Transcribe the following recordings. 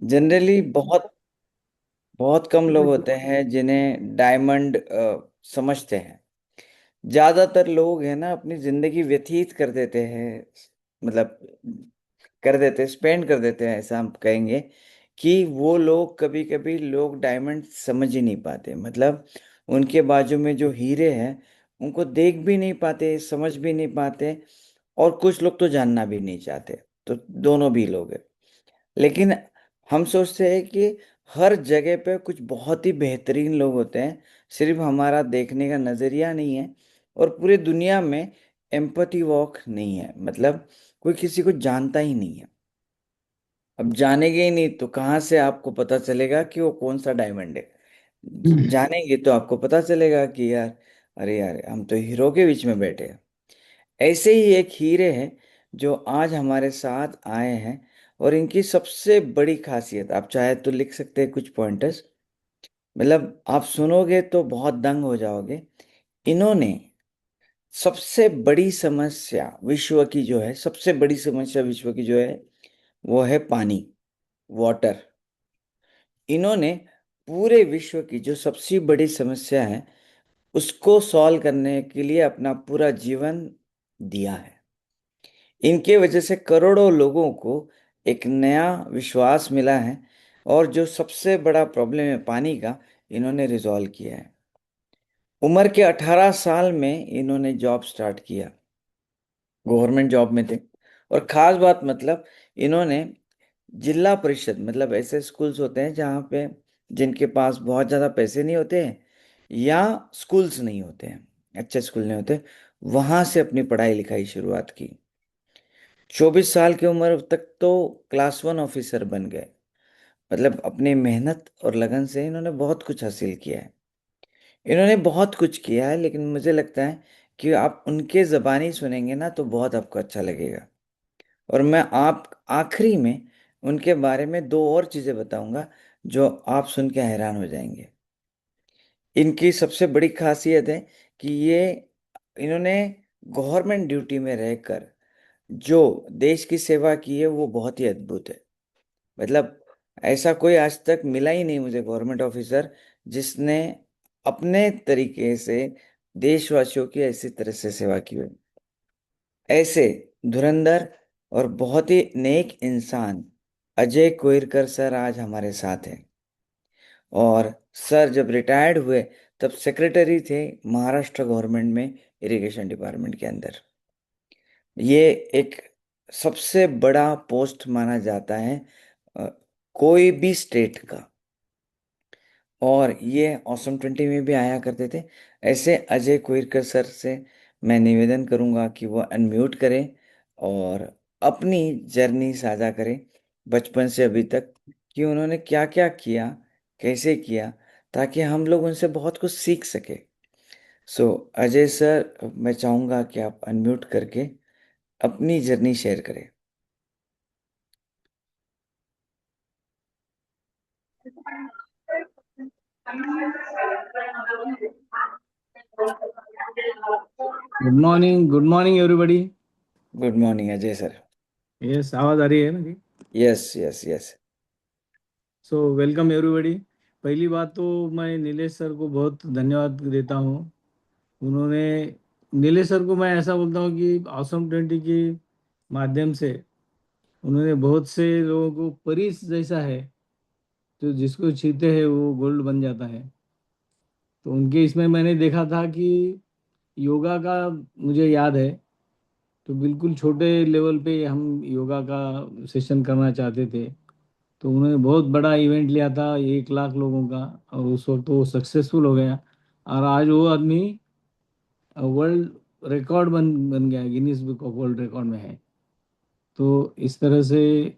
Generally बहुत बहुत कम लोग होते हैं जिन्हें डायमंड समझते हैं। ज्यादातर लोग है ना अपनी जिंदगी व्यतीत कर देते हैं, मतलब कर देते स्पेंड कर देते हैं, ऐसा हम कहेंगे कि वो लोग कभी कभी लोग डायमंड समझ ही नहीं पाते। मतलब उनके बाजू में जो हीरे हैं उनको देख भी नहीं पाते, समझ भी नहीं पाते, और कुछ लोग तो जानना भी नहीं चाहते। तो दोनों भी लोग हैं। लेकिन हम सोचते हैं कि हर जगह पे कुछ बहुत ही बेहतरीन लोग होते हैं, सिर्फ हमारा देखने का नजरिया नहीं है। और पूरी दुनिया में एम्पैथी वॉक नहीं है, मतलब कोई किसी को जानता ही नहीं है। अब जानेंगे ही नहीं तो कहाँ से आपको पता चलेगा कि वो कौन सा डायमंड है। जानेंगे तो आपको पता चलेगा कि यार, अरे यार हम तो हीरो के बीच में बैठे हैं। ऐसे ही एक हीरे हैं जो आज हमारे साथ आए हैं। और इनकी सबसे बड़ी खासियत, आप चाहे तो लिख सकते हैं कुछ पॉइंटर्स, मतलब आप सुनोगे तो बहुत दंग हो जाओगे। इन्होंने सबसे बड़ी समस्या विश्व की जो है, सबसे बड़ी समस्या विश्व की जो है वो है पानी, वाटर। इन्होंने पूरे विश्व की जो सबसे बड़ी समस्या है उसको सॉल्व करने के लिए अपना पूरा जीवन दिया है। इनके वजह से करोड़ों लोगों को एक नया विश्वास मिला है। और जो सबसे बड़ा प्रॉब्लम है पानी का, इन्होंने रिजॉल्व किया है। उम्र के 18 साल में इन्होंने जॉब स्टार्ट किया, गवर्नमेंट जॉब में थे। और खास बात, मतलब इन्होंने जिला परिषद, मतलब ऐसे स्कूल्स होते हैं जहाँ पे जिनके पास बहुत ज़्यादा पैसे नहीं होते हैं या स्कूल्स नहीं होते हैं, अच्छे स्कूल नहीं होते, वहाँ से अपनी पढ़ाई लिखाई शुरुआत की। 24 साल की उम्र तक तो क्लास वन ऑफिसर बन गए। मतलब अपनी मेहनत और लगन से इन्होंने बहुत कुछ हासिल किया है। इन्होंने बहुत कुछ किया है, लेकिन मुझे लगता है कि आप उनके ज़बानी सुनेंगे ना तो बहुत आपको अच्छा लगेगा। और मैं आप आखिरी में उनके बारे में दो और चीज़ें बताऊंगा जो आप सुन के हैरान हो जाएंगे। इनकी सबसे बड़ी खासियत है कि ये इन्होंने गवर्नमेंट ड्यूटी में रहकर जो देश की सेवा की है वो बहुत ही अद्भुत है। मतलब ऐसा कोई आज तक मिला ही नहीं मुझे गवर्नमेंट ऑफिसर जिसने अपने तरीके से देशवासियों की ऐसी तरह से सेवा की हो। ऐसे धुरंधर और बहुत ही नेक इंसान अजय कोयरकर सर आज हमारे साथ हैं। और सर जब रिटायर्ड हुए तब सेक्रेटरी थे महाराष्ट्र गवर्नमेंट में, इरिगेशन डिपार्टमेंट के अंदर। ये एक सबसे बड़ा पोस्ट माना जाता है अ, कोई भी स्टेट का। और ये ऑसम 20 में भी आया करते थे। ऐसे अजय कोयरकर सर से मैं निवेदन करूंगा कि वो अनम्यूट करें और अपनी जर्नी साझा करें, बचपन से अभी तक, कि उन्होंने क्या क्या किया, कैसे किया, ताकि हम लोग उनसे बहुत कुछ सीख सके। सो अजय सर, मैं चाहूंगा कि आप अनम्यूट करके अपनी जर्नी शेयर करें। Good morning everybody. Good morning Ajay sir. Yes, आवाज आ रही है मेरी? Yes yes yes. So welcome everybody. पहली बात तो मैं नीलेश सर को बहुत धन्यवाद देता हूँ। उन्होंने नीलेश सर को मैं ऐसा बोलता हूँ कि ऑसम 20 के माध्यम से उन्होंने बहुत से लोगों को परिस जैसा है, तो जिसको छीते हैं वो गोल्ड बन जाता है। तो उनके इसमें मैंने देखा था कि योगा का, मुझे याद है, तो बिल्कुल छोटे लेवल पे हम योगा का सेशन करना चाहते थे। तो उन्होंने बहुत बड़ा इवेंट लिया था, 1 लाख लोगों का, और उस वक्त वो सक्सेसफुल हो गया। और आज वो आदमी वर्ल्ड रिकॉर्ड बन गया, Guinness book of world record में है। तो इस तरह से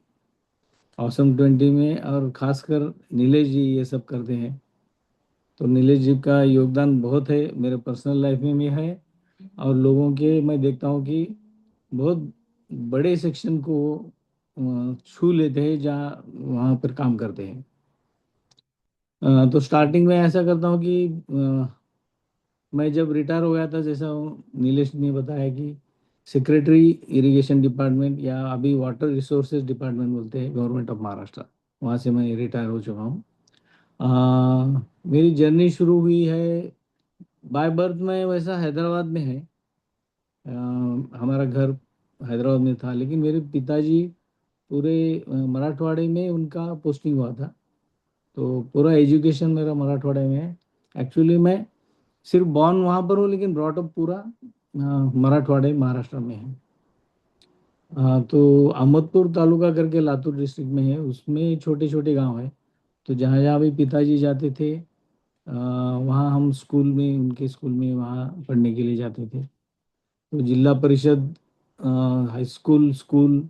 ऑसम 20 में, और खासकर नीलेश जी ये सब करते हैं। तो नीलेश जी का योगदान बहुत है, मेरे पर्सनल लाइफ में भी है। और लोगों के मैं देखता हूँ कि बहुत बड़े सेक्शन को छू लेते हैं जहाँ वहाँ पर काम करते हैं। तो स्टार्टिंग में ऐसा करता हूँ कि मैं जब रिटायर हो गया था, जैसा नीलेश ने बताया कि सेक्रेटरी इरिगेशन डिपार्टमेंट, या अभी वाटर रिसोर्सेज डिपार्टमेंट बोलते हैं, गवर्नमेंट ऑफ महाराष्ट्र। वहाँ से मैं रिटायर हो चुका हूँ। मेरी जर्नी शुरू हुई है, बाय बर्थ में वैसा हैदराबाद में है। हमारा घर हैदराबाद में था, लेकिन मेरे पिताजी पूरे मराठवाड़े में उनका पोस्टिंग हुआ था। तो पूरा एजुकेशन मेरा मराठवाड़े में है। एक्चुअली मैं सिर्फ बॉर्न वहाँ पर हूँ, लेकिन ब्रॉटअप पूरा मराठवाड़े महाराष्ट्र में है। तो अहमदपुर तालुका करके लातूर डिस्ट्रिक्ट में है, उसमें छोटे छोटे गांव है। तो जहाँ जहाँ भी पिताजी जाते थे, वहाँ हम स्कूल में, उनके स्कूल में वहाँ पढ़ने के लिए जाते थे। तो जिला परिषद, high school, school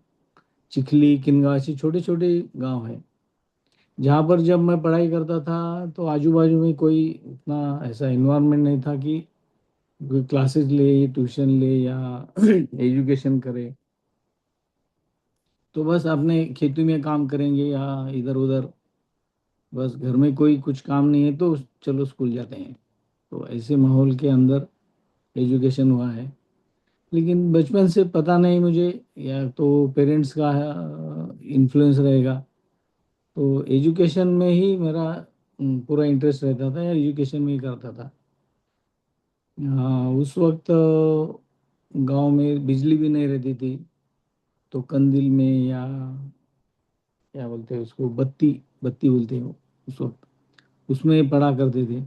Chikhli, Kingaon, ऐसे छोटे छोटे गांव हैं। जहाँ पर जब मैं पढ़ाई करता था तो आजू बाजू में कोई इतना ऐसा इन्वायरमेंट नहीं था कि कोई क्लासेस ले, ट्यूशन ले या एजुकेशन करे। तो बस अपने खेती में काम करेंगे या इधर उधर, बस घर में कोई कुछ काम नहीं है तो चलो स्कूल जाते हैं। तो ऐसे माहौल के अंदर एजुकेशन हुआ है। लेकिन बचपन से पता नहीं मुझे, या तो पेरेंट्स का इन्फ्लुएंस रहेगा, तो एजुकेशन में ही मेरा पूरा इंटरेस्ट रहता था, या एजुकेशन में ही करता था। हाँ, उस वक्त गांव में बिजली भी नहीं रहती थी, तो कंदील में, या क्या बोलते हैं उसको, बत्ती, बत्ती बोलते हैं उस वक्त, उसमें पढ़ा करते थे।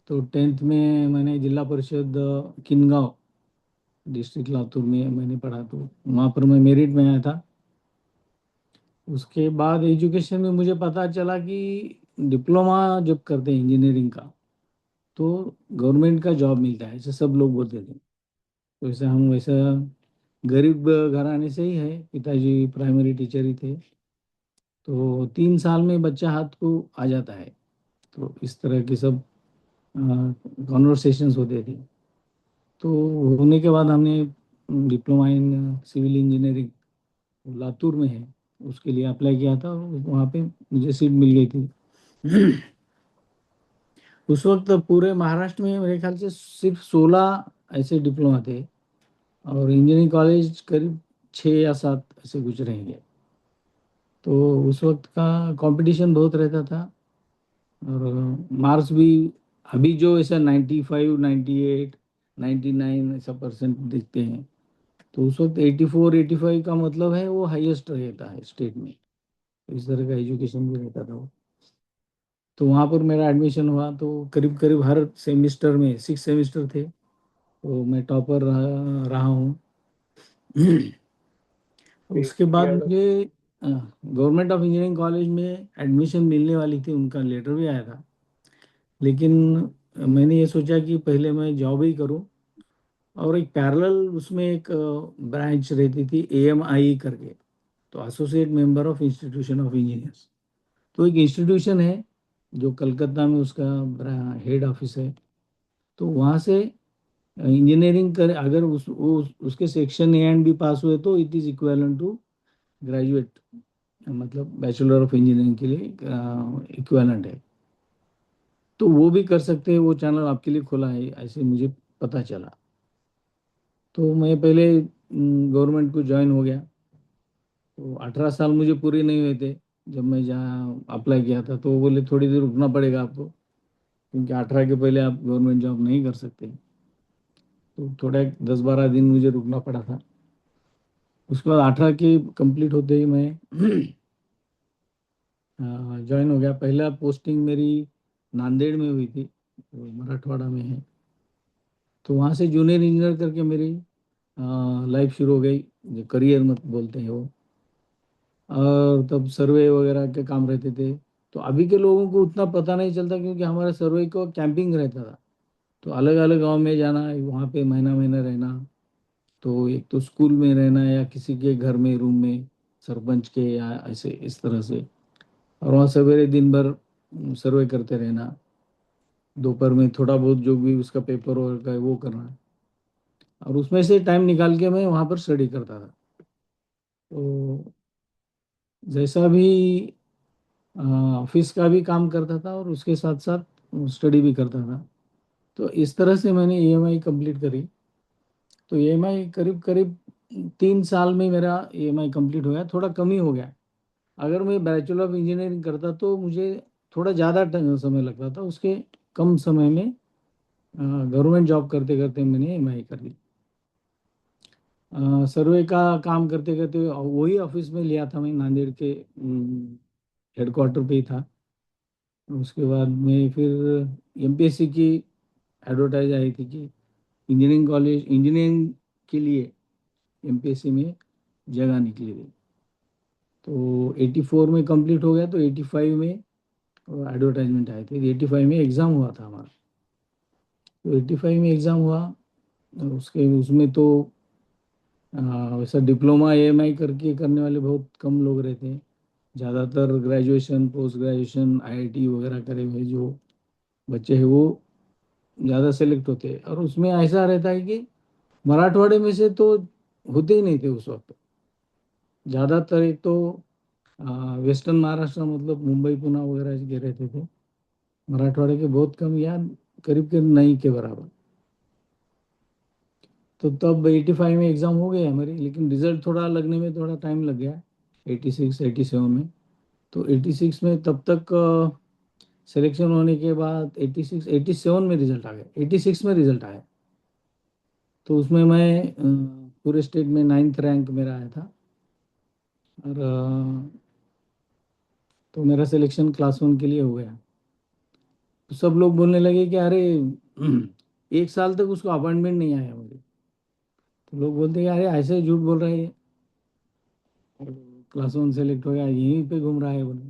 तो 10th में मैंने जिला परिषद किनगांव डिस्ट्रिक्ट लातूर में मैंने पढ़ा, तो वहाँ पर मैं मेरिट में आया था। उसके बाद एजुकेशन में मुझे पता चला कि डिप्लोमा जब करते हैं इंजीनियरिंग का, तो गवर्नमेंट का जॉब मिलता है, ऐसे सब लोग बोलते थे। तो वैसे हम वैसा गरीब घराने से ही है, पिताजी प्राइमरी टीचर ही थे। तो 3 साल में बच्चा हाथ को आ जाता है। तो इस तरह के सब कॉन्वर्सेशंस होते थे। तो होने के बाद हमने diploma in civil engineering Latur में है, उसके लिए अप्लाई किया था, और वहाँ पे मुझे सीट मिल गई थी। उस वक्त पूरे महाराष्ट्र में मेरे ख्याल से सिर्फ 16 ऐसे डिप्लोमा थे, और इंजीनियरिंग कॉलेज करीब 6 या 7 ऐसे कुछ रहेंगे। तो उस वक्त का कंपटीशन बहुत रहता था, और मार्क्स भी अभी जो ऐसा 95, 98, 99 ऐसा परसेंट दिखते हैं, तो उस वक्त 84, 85 का मतलब है वो हाईएस्ट रहता है स्टेट में। तो इस तरह का एजुकेशन भी रहता था वो। तो वहाँ पर मेरा एडमिशन हुआ, तो करीब करीब हर सेमिस्टर में, 6 सेमिस्टर थे, तो मैं टॉपर रहा हूँ। उसके बाद मुझे गवर्नमेंट ऑफ इंजीनियरिंग कॉलेज में एडमिशन मिलने वाली थी, उनका लेटर भी आया था। लेकिन मैंने ये सोचा कि पहले मैं जॉब ही करूं, और एक पैरेलल उसमें एक ब्रांच रहती थी एएमआई करके, तो associate member of institution of engineers. तो एक इंस्टीट्यूशन है जो कलकत्ता में, उसका हेड ऑफिस है। तो वहाँ से इंजीनियरिंग कर, अगर उसके section A and B pass हुए तो it is equivalent to graduate, मतलब बैचलर ऑफ इंजीनियरिंग के लिए इक्वेलेंट है। तो वो भी कर सकते हैं, वो चैनल आपके लिए खुला है, ऐसे मुझे पता चला। तो मैं पहले गवर्नमेंट को ज्वाइन हो गया। तो 18 साल मुझे पूरे नहीं हुए थे जब मैं जहाँ अप्लाई किया था, तो वो बोले थोड़ी देर रुकना पड़ेगा आपको, क्योंकि 18 के पहले आप गवर्नमेंट जॉब नहीं कर सकते। तो थोड़ा 10-12 दिन मुझे रुकना पड़ा था। उसके बाद 18 के कंप्लीट होते ही मैं ज्वाइन हो गया। पहला पोस्टिंग मेरी नांदेड़ में हुई थी, तो मराठवाड़ा में है। तो वहाँ से जूनियर इंजीनियर करके मेरी लाइफ शुरू हो गई, जो करियर मत बोलते हैं वो। और तब सर्वे वगैरह के काम रहते थे। तो अभी के लोगों को उतना पता नहीं चलता, क्योंकि हमारा सर्वे को कैंपिंग रहता था। तो अलग अलग गांव में जाना, वहाँ पे महीना महीना रहना। तो एक तो स्कूल में रहना, या किसी के घर में रूम में, सरपंच के, या ऐसे इस तरह से। और वहाँ सवेरे दिन भर सर्वे करते रहना, दोपहर में थोड़ा बहुत जो भी उसका पेपर वर्क है वो करना। और उसमें से टाइम निकाल के मैं वहाँ पर स्टडी करता था। तो जैसा भी ऑफिस का भी काम करता था, और उसके साथ साथ स्टडी भी करता था। तो इस तरह से मैंने ईएमआई कंप्लीट करी। तो ईएमआई करीब करीब 3 साल में मेरा ईएमआई कंप्लीट हो गया, थोड़ा कम ही हो गया। अगर मैं बैचलर ऑफ इंजीनियरिंग करता तो मुझे थोड़ा ज़्यादा समय लगता था, उसके कम समय में गवर्नमेंट जॉब करते करते मैंने एमआई कर ली। सर्वे का काम करते करते वही ऑफिस में लिया था मैं, नांदेड़ के हेडक्वार्टर पे ही था। उसके बाद में फिर एमपीएससी की एडवर्टाइज आई थी कि इंजीनियरिंग के लिए एमपीएससी में जगह निकली थी। तो 84 में कंप्लीट हो गया, तो 85 में एडवर्टाइजमेंट आए थे, 85 में एग्ज़ाम हुआ था हमारा। तो 85 में एग्ज़ाम हुआ, और उसके उसमें तो वैसा डिप्लोमा एएमआई करके करने वाले बहुत कम लोग रहते हैं। ज़्यादातर ग्रेजुएशन, पोस्ट ग्रेजुएशन, आईआईटी वगैरह करे हुए जो बच्चे हैं वो ज़्यादा सेलेक्ट होते हैं। और उसमें ऐसा रहता है कि मराठवाड़े में से तो होते ही नहीं थे उस वक्त। ज़्यादातर एक तो वेस्टर्न महाराष्ट्र, मतलब मुंबई पुणे वगैरह के रहते थे। मराठवाड़े के बहुत कम, या करीब करीब नहीं के बराबर। तो तब 85 में एग्ज़ाम हो गया हमारी, लेकिन रिजल्ट थोड़ा लगने में थोड़ा टाइम लग गया, 86 87 में। तो 86 में तब तक सिलेक्शन होने के बाद 86 87 में रिजल्ट आ गया, 86 में रिजल्ट आया। तो उसमें मैं पूरे स्टेट में 9th रैंक मेरा आया था। और तो मेरा सिलेक्शन क्लास 1 के लिए हो गया। तो सब लोग बोलने लगे कि अरे एक साल तक उसको अपॉइंटमेंट नहीं आया मुझे। तो लोग बोलते हैं अरे ऐसे झूठ बोल रहे हैं, क्लास 1 सेलेक्ट हो गया, यहीं पे घूम रहा है बोले।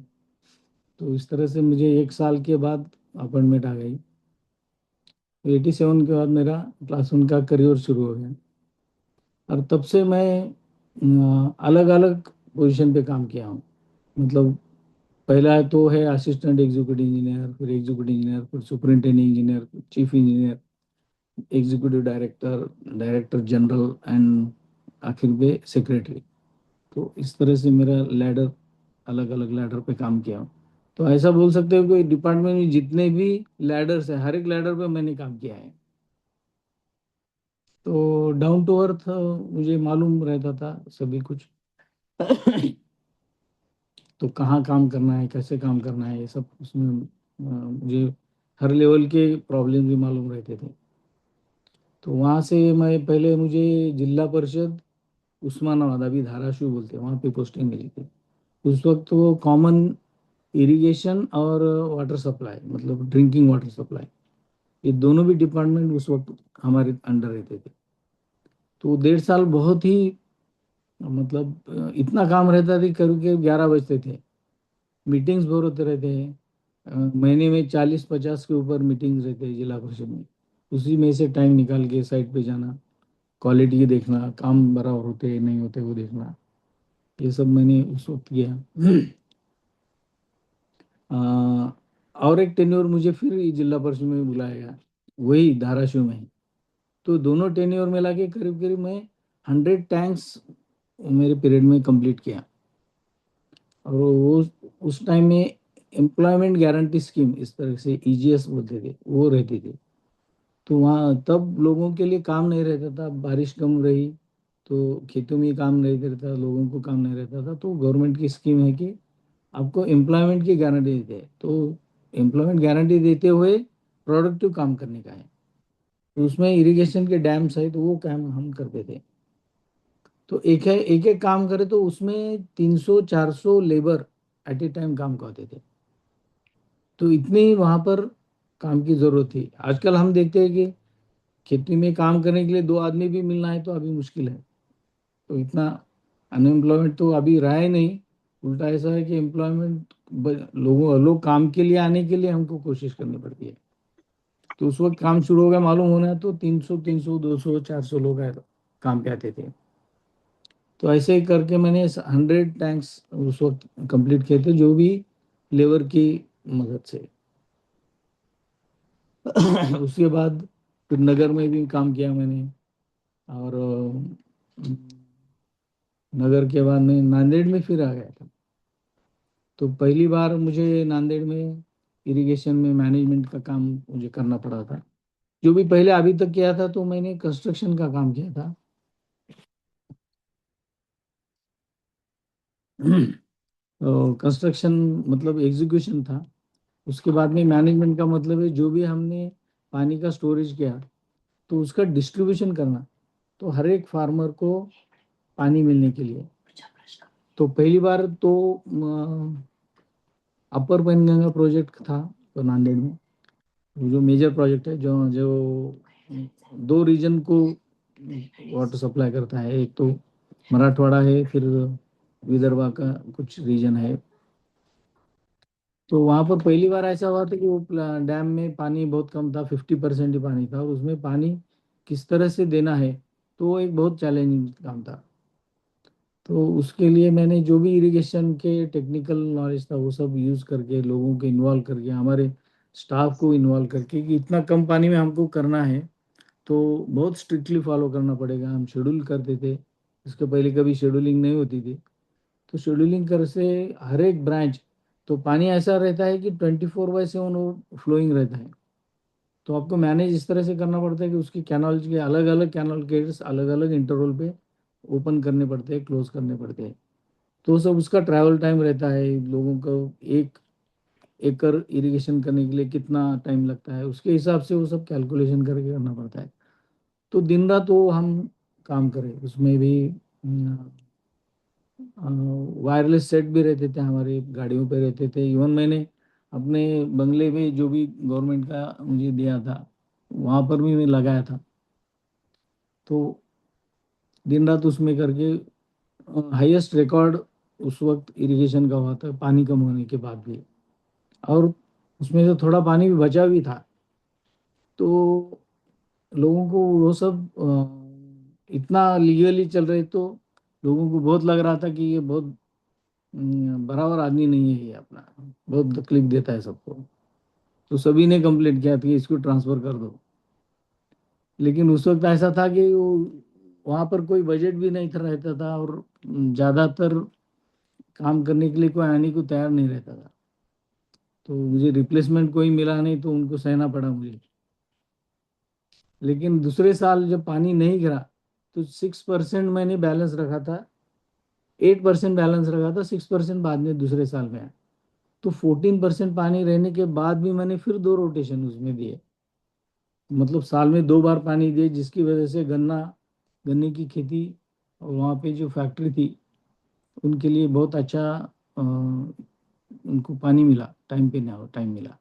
तो इस तरह से मुझे एक साल के बाद अपॉइंटमेंट आ गई। तो 87 के बाद मेरा क्लास 1 का करियर शुरू हो गया। और तब से मैं अलग अलग पोजीशन पे काम किया हूँ। मतलब पहला तो है असिस्टेंट एग्जीक्यूटिव इंजीनियर, फिर एग्जीक्यूटिव इंजीनियर, फिर superintendent engineer, chief engineer, executive director, director general, and आखिर में सेक्रेटरी। तो इस तरह से मेरा लैडर, अलग अलग लैडर पे काम किया हूँ। तो ऐसा बोल सकते हो कि डिपार्टमेंट में जितने भी लैडर्स है, हर एक लैडर पे मैंने काम किया है। तो डाउन टू अर्थ मुझे मालूम रहता था सभी कुछ। तो कहाँ काम करना है, कैसे काम करना है, ये सब उसमें मुझे हर लेवल के प्रॉब्लम भी मालूम रहते थे। तो वहाँ से मैं पहले, मुझे जिला परिषद उस्मानाबाद, अभी धाराशिव बोलते हैं, वहाँ पे पोस्टिंग मिली थी। उस वक्त वो कॉमन इरिगेशन और वाटर सप्लाई, मतलब ड्रिंकिंग वाटर सप्लाई, ये दोनों भी डिपार्टमेंट उस वक्त हमारे अंडर रहते थे। तो 1.5 साल बहुत ही, मतलब इतना काम रहता था, करीब करीब 11 बजते थे। मीटिंग्स बहुत होते रहते हैं। महीने में 40 50 के ऊपर मीटिंग्स रहते हैं जिला परिषद में। उसी में से टाइम निकाल के साइट पे जाना, क्वालिटी देखना, काम बराबर होते नहीं होते वो देखना, ये सब मैंने उस वक्त किया। अ, और एक टेन्योर मुझे फिर जिला परिषद में बुलाया गया, वही धाराशिव में ही। तो दोनों टेन्योर मिला के करीब करीब मैं 100 टैंक्स मेरे पीरियड में कंप्लीट किया। और वो उस टाइम में एम्प्लॉयमेंट गारंटी स्कीम, इस तरह से ईजीएस बोलते थे, वो रहती थी। तो वहाँ तब लोगों के लिए काम नहीं रहता था, बारिश कम रही तो खेतों में काम नहीं रहता, लोगों को काम नहीं रहता था। तो गवर्नमेंट की स्कीम है कि आपको एम्प्लॉयमेंट की गारंटी देते हैं। तो एम्प्लॉयमेंट गारंटी देते हुए प्रोडक्टिव काम करने का है। तो उसमें इरिगेशन के डैम्स है, तो वो काम हम करते थे। तो एक एक काम करे तो उसमें 300 400 लेबर एट ए टाइम काम करते थे। तो इतनी वहां पर काम की जरूरत थी। आजकल हम देखते हैं कि खेती में काम करने के लिए 2 आदमी भी मिलना है तो अभी मुश्किल है। तो इतना अनएम्प्लॉयमेंट तो अभी रहा ही नहीं। उल्टा ऐसा है कि एम्प्लॉयमेंट, लोग काम के लिए आने के लिए हमको कोशिश करनी पड़ती है। तो उस वक्त काम शुरू हो गया, मालूम होना है तो 300 200 400 लोग आए, काम पे आते थे। तो ऐसे ही करके मैंने 100 टैंक्स उस वक्त कंप्लीट किए थे, जो भी लेबर की मदद से। उसके बाद फिर नगर में भी काम किया मैंने। और नगर के बाद मैं नांदेड़ में फिर आ गया था। तो पहली बार मुझे नांदेड़ में इरिगेशन में मैनेजमेंट का काम मुझे करना पड़ा था। जो भी पहले अभी तक किया था तो मैंने कंस्ट्रक्शन का काम किया था। कंस्ट्रक्शन मतलब एग्जीक्यूशन था। उसके बाद में मैनेजमेंट का मतलब है जो भी हमने पानी का स्टोरेज किया तो उसका डिस्ट्रीब्यूशन करना, तो हर एक फार्मर को पानी मिलने के लिए। तो पहली बार तो अपर पेनगंगा प्रोजेक्ट था तो नांदेड़ में, वो जो मेजर प्रोजेक्ट है, जो जो दो रीजन को वाटर सप्लाई करता है, एक तो मराठवाड़ा है, फिर विदर्भा का कुछ रीजन है। तो वहां पर पहली बार ऐसा हुआ था कि वो डैम में पानी बहुत कम था, 50% ही पानी था, और उसमें पानी किस तरह से देना है, तो वो एक बहुत चैलेंजिंग काम था। तो उसके लिए मैंने जो भी इरिगेशन के टेक्निकल नॉलेज था वो सब यूज़ करके, लोगों को इन्वॉल्व करके, हमारे स्टाफ को इन्वॉल्व करके, कि इतना कम पानी में हमको करना है तो बहुत स्ट्रिक्टली फॉलो करना पड़ेगा। हम शेड्यूल करते थे, इसके पहले कभी शेड्यूलिंग नहीं होती थी। तो शेड्यूलिंग कर से हर एक ब्रांच, तो पानी ऐसा रहता है कि 24/7 वो फ्लोइंग रहता है। तो आपको मैनेज इस तरह से करना पड़ता है कि उसकी कैनल के अलग अलग कैनल गेट्स अलग अलग इंटरवल पे ओपन करने पड़ते हैं, क्लोज करने पड़ते हैं। तो सब उसका ट्रैवल टाइम रहता है, लोगों को एक एकड़ इरिगेशन करने के लिए कितना टाइम लगता है, उसके हिसाब से वो सब कैलकुलेशन करके करना पड़ता है। तो दिन रात वो हम काम करें उसमें भी। वायरलेस सेट भी रहते थे, हमारी गाड़ियों पे रहते थे। इवन मैंने अपने बंगले में जो भी गवर्नमेंट का मुझे दिया था वहाँ पर भी मैं लगाया था। तो दिन रात उसमें करके हाईएस्ट रिकॉर्ड उस वक्त इरिगेशन का हुआ था, पानी कम होने के बाद भी। और उसमें से थोड़ा पानी भी बचा भी था। तो लोगों को वो सब इतना लीगली चल रहे, तो लोगों को बहुत लग रहा था कि ये बहुत बराबर आदमी नहीं है, ये अपना बहुत तकलीफ देता है सबको। तो सभी ने कंप्लेंट किया था कि इसको ट्रांसफर कर दो। लेकिन उस वक्त ऐसा था कि वो वहाँ पर कोई बजट भी नहीं था रहता था, और ज़्यादातर काम करने के लिए कोई आने को तैयार नहीं रहता था। तो मुझे रिप्लेसमेंट कोई मिला नहीं, तो उनको सहना पड़ा मुझे। लेकिन दूसरे साल जब पानी नहीं गिरा तो 6% मैंने बैलेंस रखा था, 8% बैलेंस रखा था, 6% बाद में दूसरे साल में आया। तो 14% पानी रहने के बाद भी मैंने फिर दो रोटेशन उसमें दिए, मतलब साल में दो बार पानी दिए, जिसकी वजह से गन्ने की खेती और वहाँ पे जो फैक्ट्री थी उनके लिए बहुत अच्छा उनको पानी मिला, टाइम पे ना टाइम मिला,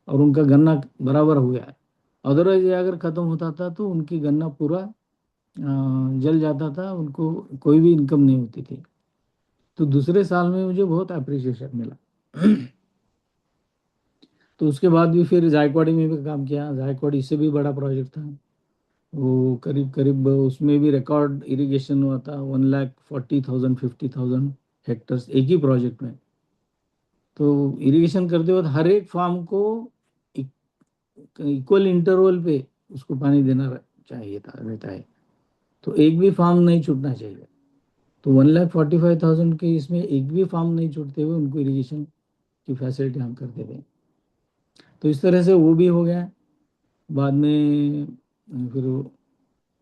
और उनका गन्ना बराबर हो गया। अदरवाइज ये अगर ख़त्म होता था तो उनकी गन्ना पूरा जल जाता था, उनको कोई भी इनकम नहीं होती थी। तो दूसरे साल में मुझे बहुत अप्रिसिएशन मिला। तो उसके बाद भी फिर जायकवाड़ी में भी काम किया। जायकवाड़ी इससे भी बड़ा प्रोजेक्ट था, वो करीब करीब उसमें भी रिकॉर्ड इरिगेशन हुआ था, 1,40,000 50,000 हेक्टर्स एक ही प्रोजेक्ट में। तो इरिगेशन करते वक्त हर एक फार्म को इक्वल इंटरवल पे उसको पानी देना चाहिए था, रहता है। तो एक भी फार्म नहीं छूटना चाहिए। तो 1,45,000 के इसमें एक भी फार्म नहीं छूटते हुए उनको इरिगेशन की फैसिलिटी हम करते थे। तो इस तरह से वो भी हो गया। बाद में फिर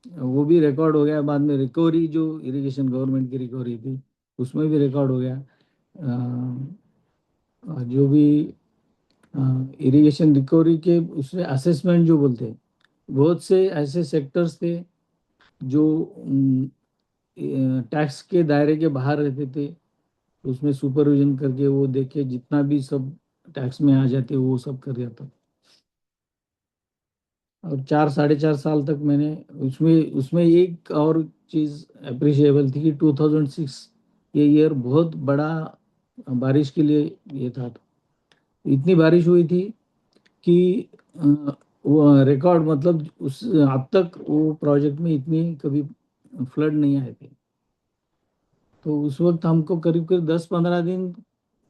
वो भी रिकॉर्ड हो गया। बाद में रिकवरी, जो इरिगेशन गवर्नमेंट की रिकवरी थी, उसमें भी रिकॉर्ड हो गया। जो भी इरिगेशन रिकवरी के उसमें असेसमेंट जो बोलते हैं, बहुत से ऐसे सेक्टर्स थे जो टैक्स के दायरे के बाहर रहते थे। उसमें सुपरविजन करके वो देखे जितना भी सब टैक्स में आ जाते वो सब कर जाता। और 4 साढ़े 4 साल तक मैंने उसमें उसमें एक और चीज़ अप्रिशिएबल थी कि 2006 ये ईयर बहुत बड़ा बारिश के लिए ये था। तो इतनी बारिश हुई थी कि वो रिकॉर्ड, मतलब उस अब तक वो प्रोजेक्ट में इतनी कभी फ्लड नहीं आए थे। तो उस वक्त हमको करीब करीब 10-15 दिन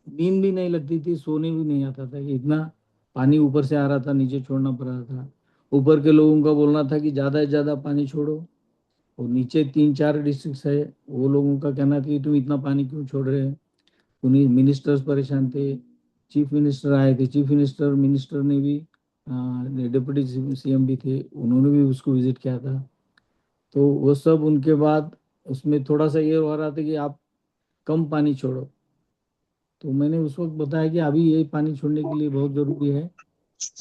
नींद भी नहीं लगती थी, सोने भी नहीं आता था कि इतना पानी ऊपर से आ रहा था, नीचे छोड़ना पड़ रहा था। ऊपर के लोगों का बोलना था कि ज़्यादा से ज़्यादा पानी छोड़ो, और नीचे 3-4 डिस्ट्रिक्ट है, वो लोगों का कहना था कि तुम इतना पानी क्यों छोड़ रहे हैं। उन्हीं मिनिस्टर्स परेशान थे। चीफ मिनिस्टर आए थे, चीफ मिनिस्टर ने भी, डिप्टी सीएम भी थे, उन्होंने भी उसको विजिट किया था। तो वो सब उनके बाद उसमें थोड़ा सा ये हो रहा था कि आप कम पानी छोड़ो। तो मैंने उस वक्त बताया कि अभी ये पानी छोड़ने के लिए बहुत ज़रूरी है,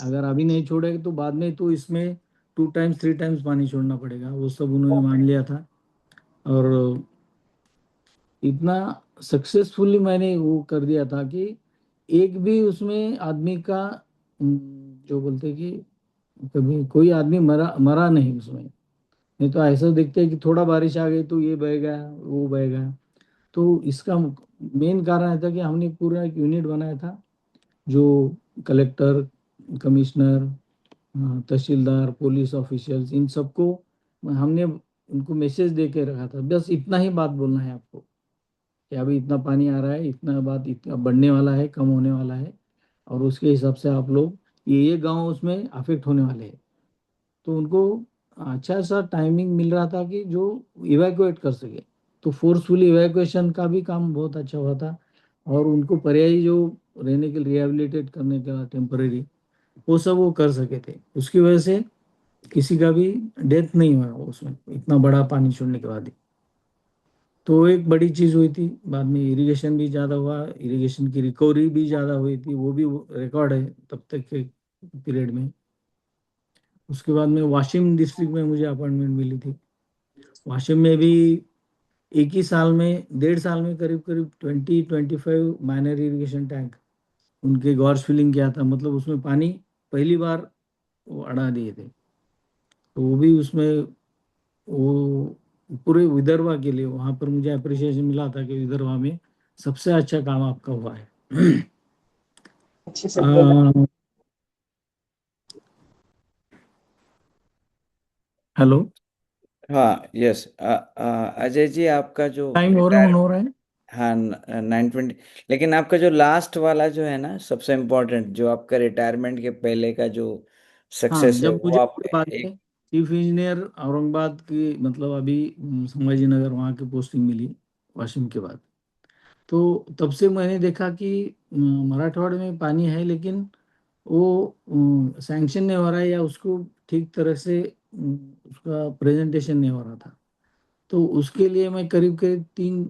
अगर अभी नहीं छोड़ेगा तो बाद में तो इसमें 2 टाइम्स 3 टाइम्स पानी छोड़ना पड़ेगा। वो सब उन्होंने मान लिया था। और इतना सक्सेसफुली मैंने वो कर दिया था कि एक भी उसमें आदमी का जो बोलते हैं कि कभी कोई आदमी मरा मरा नहीं उसमें। नहीं तो ऐसा देखते हैं कि थोड़ा बारिश आ गई तो ये बह गया वो बह गया। तो इसका मेन कारण है था कि हमने पूरा एक यूनिट बनाया था, जो कलेक्टर, कमिश्नर, तहसीलदार, पुलिस ऑफिशियल्स, इन सबको हमने उनको मैसेज दे के रखा था, बस इतना ही बात बोलना है आपको कि अभी इतना पानी आ रहा है, इतना बात इतना बढ़ने वाला है, कम होने वाला है, और उसके हिसाब से आप लोग ये गांव उसमें अफेक्ट होने वाले हैं। तो उनको अच्छा सा टाइमिंग मिल रहा था कि जो इवैक्यूएट कर सके। तो फोर्सफुली इवैक्यूएशन का भी काम बहुत अच्छा हुआ था। और उनको पर्यायी जो रहने के लिए रिहेबिलिटेट करने का टेम्पररी, वो सब वो कर सके थे। उसकी वजह से किसी का भी डेथ नहीं हुआ उसमें, इतना बड़ा पानी छोड़ने के बाद ही। तो एक बड़ी चीज हुई थी। बाद में इरिगेशन भी ज्यादा हुआ, इरिगेशन की रिकवरी भी ज्यादा हुई थी, वो भी रिकॉर्ड है तब तक के पीरियड में। उसके बाद में वाशिम डिस्ट्रिक्ट में मुझे अपॉइंटमेंट मिली थी। वाशिम में भी एक ही साल में, 1.5 साल में करीब करीब 25 माइनर इरिगेशन टैंक उनके गॉर्स फिलिंग किया था। मतलब उसमें पानी पहली बार वो अड़ा दिए थे। तो वो भी उसमें वो पूरे विदर्भा के लिए वहां पर मुझे अप्रिसिएशन मिला था कि विदर्भा में सबसे अच्छा काम आपका हुआ है। हेलो। हाँ, यस। अजय जी, आपका जो टाइम रिटायर, हो रहा है। हाँ, 9:20। लेकिन आपका जो लास्ट वाला जो है ना, सबसे इम्पोर्टेंट, जो आपका रिटायरमेंट के पहले का जो हाँ, सक्सेस है, जब वो मुझे आप उसके बाद में एक। चीफ इंजीनियर औरंगाबाद की, मतलब अभी संभाजी नगर वहाँ की पोस्टिंग मिली वाशिम के बाद। तो तब से मैंने देखा कि मराठवाड़े में पानी है, लेकिन वो सैंक्शन नहीं हो रहा है, या उसको ठीक तरह से उसका प्रेजेंटेशन नहीं हो रहा था। तो उसके लिए मैं करीब करीब 3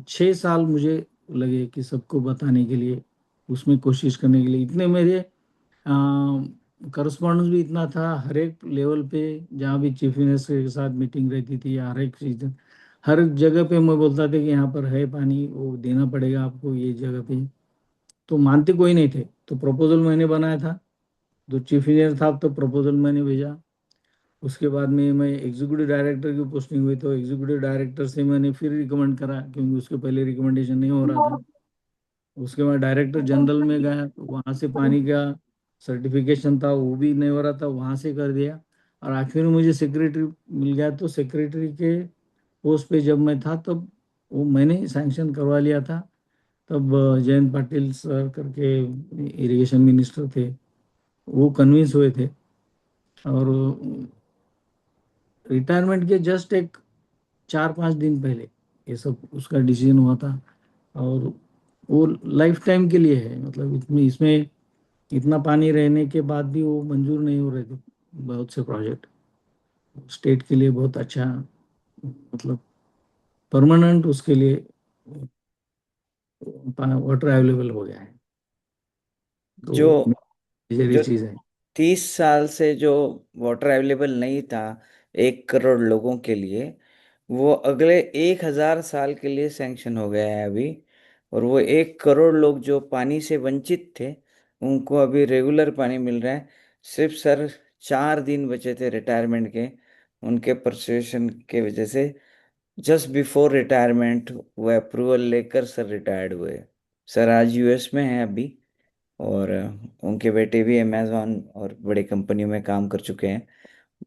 6 साल मुझे लगे कि सबको बताने के लिए, उसमें कोशिश करने के लिए। इतने मेरे करस्पॉन्डेंस भी इतना था हर एक लेवल पे, जहाँ भी चीफ मिनिस्टर के साथ मीटिंग रहती थी या हर एक चीज, हर जगह पे मैं बोलता था कि यहाँ पर है पानी, वो देना पड़ेगा आपको ये जगह पे। तो मानते कोई नहीं थे। तो प्रपोजल मैंने बनाया था, जो चीफ इंजीनियर था तो प्रपोजल मैंने भेजा। उसके बाद में मैं एग्जीक्यूटिव डायरेक्टर की पोस्टिंग हुई, तो एग्जीक्यूटिव डायरेक्टर से मैंने फिर रिकमेंड करा, क्योंकि उसके पहले रिकमेंडेशन नहीं हो रहा था। उसके बाद डायरेक्टर जनरल में गया, तो वहाँ से पानी का सर्टिफिकेशन था, वो भी नहीं हो रहा था, वहाँ से कर दिया। और आखिर में मुझे सेक्रेटरी मिल गया। तो सेक्रेटरी के पोस्ट पे जब मैं था, तब वो मैंने सैंक्शन करवा लिया था। तब जयंत पाटिल सर करके इरिगेशन मिनिस्टर थे, वो कन्विंस हुए थे। और रिटायरमेंट के जस्ट एक 4 5 दिन पहले ये सब उसका डिसीजन हुआ था। और वो लाइफ टाइम के लिए है, मतलब इसमें इसमें इतना पानी रहने के बाद भी वो मंजूर नहीं हो रहे थे बहुत से प्रोजेक्ट। स्टेट के लिए बहुत अच्छा, मतलब परमानेंट उसके लिए वाटर अवेलेबल हो गया है। तो जो मेजर ये जो चीज़ है। 30 साल से जो वाटर अवेलेबल नहीं था 1 करोड़ लोगों के लिए, वो अगले 1,000 साल के लिए सैंक्शन हो गया है अभी। और वो 1 करोड़ लोग जो पानी से वंचित थे, उनको अभी रेगुलर पानी मिल रहा है। सिर्फ सर 4 दिन बचे थे रिटायरमेंट के, उनके परसुएशन के वजह से जस्ट बिफोर रिटायरमेंट वो अप्रूवल लेकर सर रिटायर्ड हुए। सर आज यूएस में हैं अभी। और उनके बेटे भी अमेजोन और बड़े कंपनियों में काम कर चुके हैं,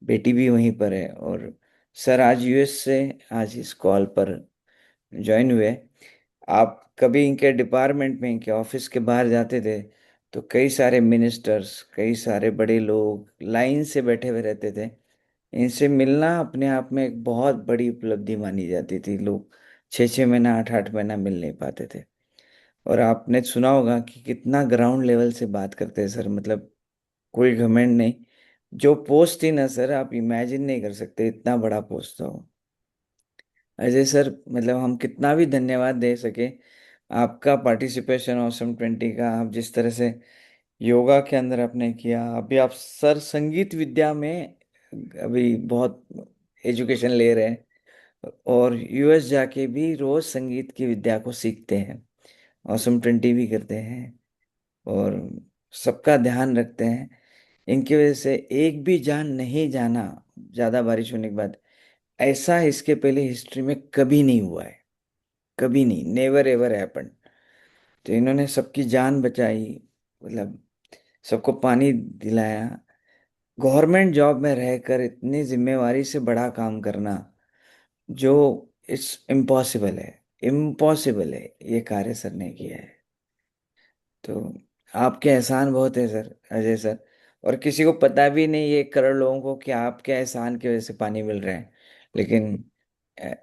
बेटी भी वहीं पर है। और सर आज यूएस से आज इस कॉल पर ज्वाइन हुए। आप कभी इनके डिपार्टमेंट में, इनके ऑफिस के बाहर जाते थे, तो कई सारे मिनिस्टर्स, कई सारे बड़े लोग लाइन से बैठे हुए रहते थे। इनसे मिलना अपने आप में एक बहुत बड़ी उपलब्धि मानी जाती थी। लोग 6 6 महीना, 8 8 महीना मिल नहीं पाते थे। और आपने सुना होगा कि कितना ग्राउंड लेवल से बात करते हैं सर, मतलब कोई घमंड नहीं। जो पोस्ट थी ना सर, आप इमेजिन नहीं कर सकते, इतना बड़ा पोस्ट था वो। अजय सर, मतलब हम कितना भी धन्यवाद दे सके, आपका पार्टिसिपेशन ऑसम 20 का, आप जिस तरह से योगा के अंदर आपने किया, अभी आप सर संगीत विद्या में अभी बहुत एजुकेशन ले रहे हैं, और यूएस जाके भी रोज संगीत की विद्या को सीखते हैं, ऑसम 20 भी करते हैं, और सबका ध्यान रखते हैं। इनकी वजह से एक भी जान नहीं जाना ज्यादा बारिश होने के बाद, ऐसा इसके पहले हिस्ट्री में कभी नहीं हुआ है, कभी नहीं, नेवर एवर हैपन। तो इन्होंने सबकी जान बचाई, मतलब सबको पानी दिलाया। गवर्नमेंट जॉब में रहकर इतनी जिम्मेवारी से बड़ा काम करना, जो इट्स इम्पॉसिबल है, इम्पॉसिबल है, ये कार्य सर ने किया है। तो आपके एहसान बहुत है सर, अजय सर। और किसी को पता भी नहीं है, 1 करोड़ लोगों को, कि आपके एहसान की वजह से पानी मिल रहा है। लेकिन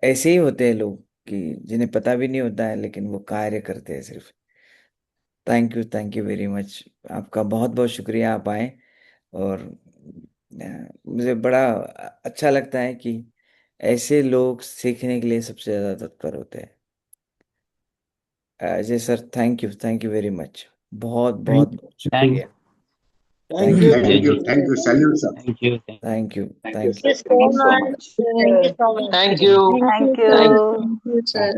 ऐसे ही होते हैं लोग, कि जिन्हें पता भी नहीं होता है, लेकिन वो कार्य करते हैं सिर्फ। Thank you very much. आपका बहुत बहुत शुक्रिया, आप आए। और मुझे बड़ा अच्छा लगता है कि ऐसे लोग सीखने के लिए सबसे ज़्यादा तत्पर होते हैं। Ajay sir, thank you very much. बहुत थैंक बहुत यू। शुक्रिया। Thank thank you. You, Thank thank you. You, Thank you. Salute, sir. Thank you, Thank you, thank sir. You. Thank you so much. Thank you so much. Thank you. Thank you. Thank you. Thank you, Thank sir.